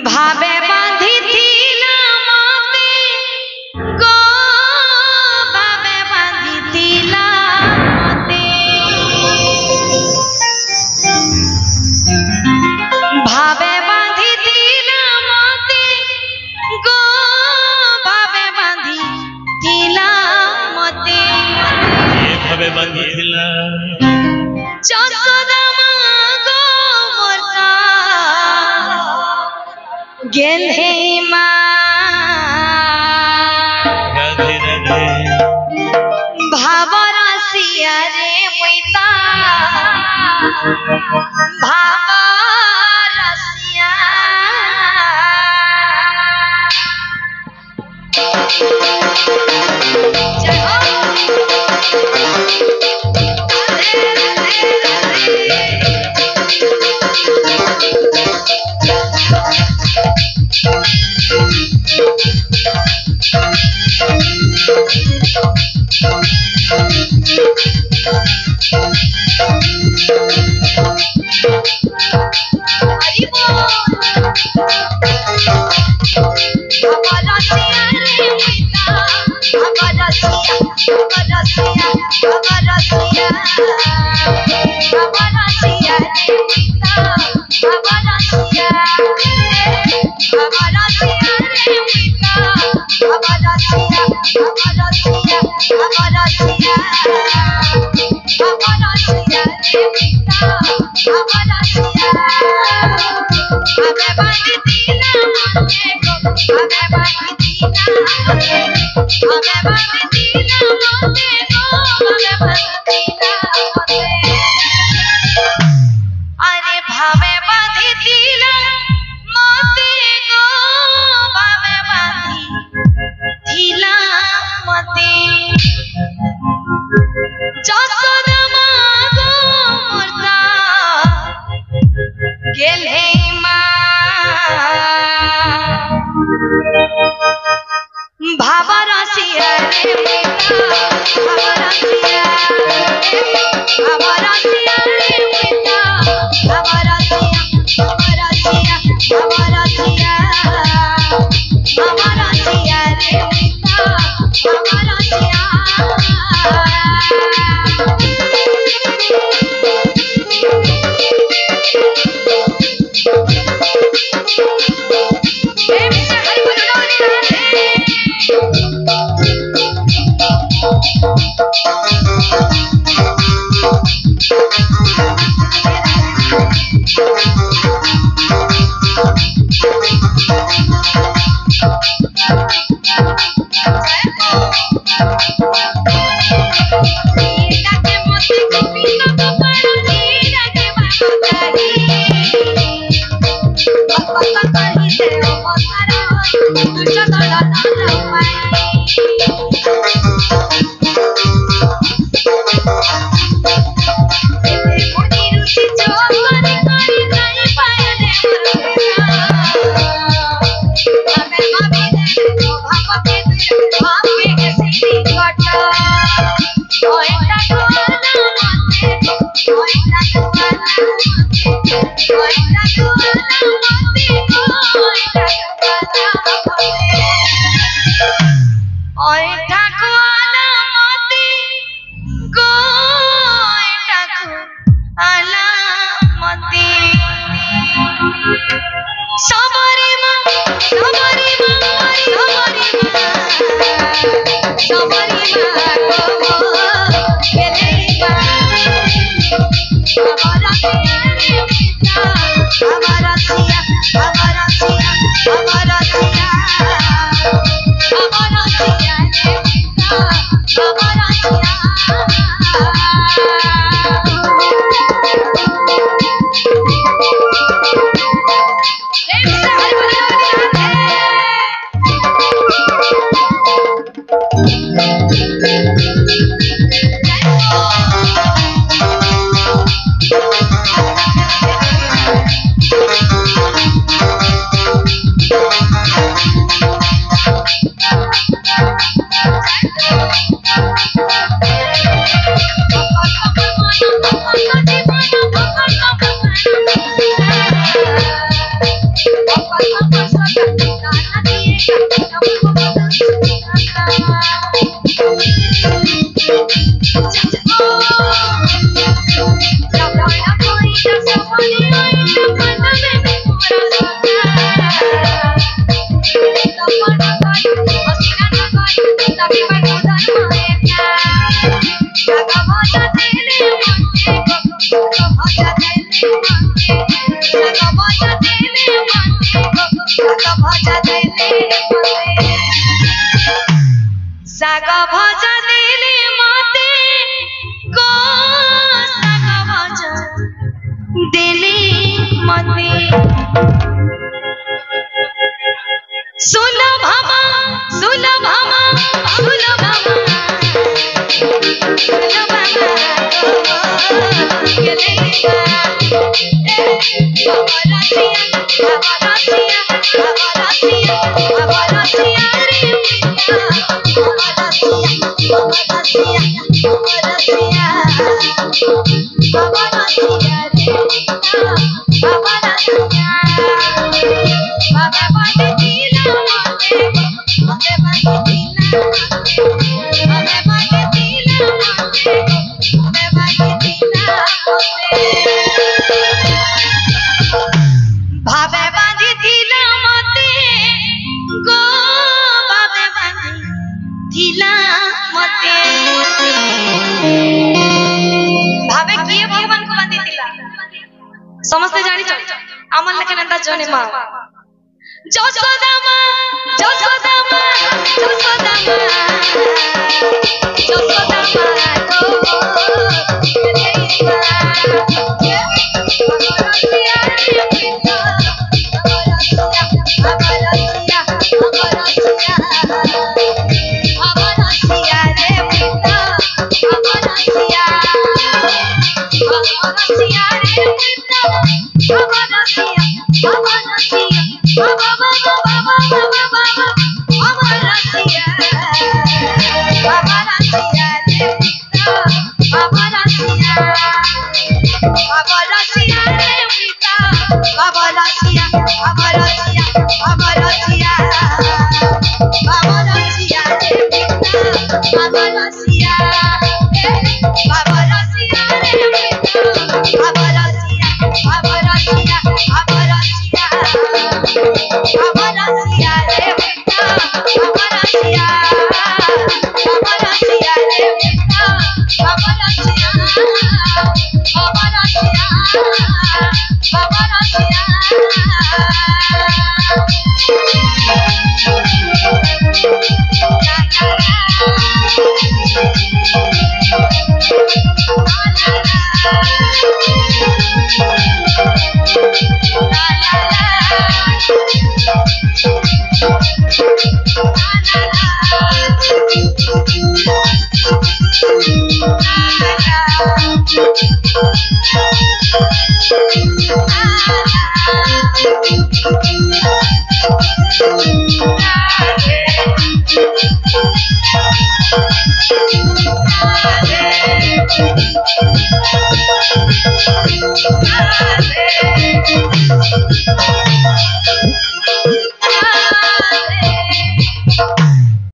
भावे बांधिथिला मते गो भावे बांधिथिला मते भावे बांधिथिला मते गो भावे बांधिथिला मते भावे बांधिथिला যশোদা মা গো মোরতা গেলে মা রাধে রাধে ভাবর আসিয়া রে মুইতা ভাবর আসিয়া জয় হো Rusi jo mani kari kai paya de ଶାଗ ଭଜା ଦେଲେ ମତେ ଗୋ ଶାଗ ଭଜା ଦେଲେ ମତେ ସୁଲ ଭାମା ସୁଲ ଭାମା ସୁଲ ଭାମା ସୁଲ ଭାମା ଗଲେ Abarasiya, Abarasiya, Abarasiya, Abarasiya re pita, Abarasiya, Abarasiya, Abarasiya, Abarasiya re pita, Abarasiya. Baba bande dila mate, Baba bande dila mate, Baba bande dila mate, Baba bande dila mate. भावे बांधी थिला मते गो भावे बांधी थिला मते भावे किए भगवान को बांधी थिला समस्त जानी छ अमन लेखन अंदा जने मां जसोदा मां जसोदा मां जसोदा मां जसोदा मां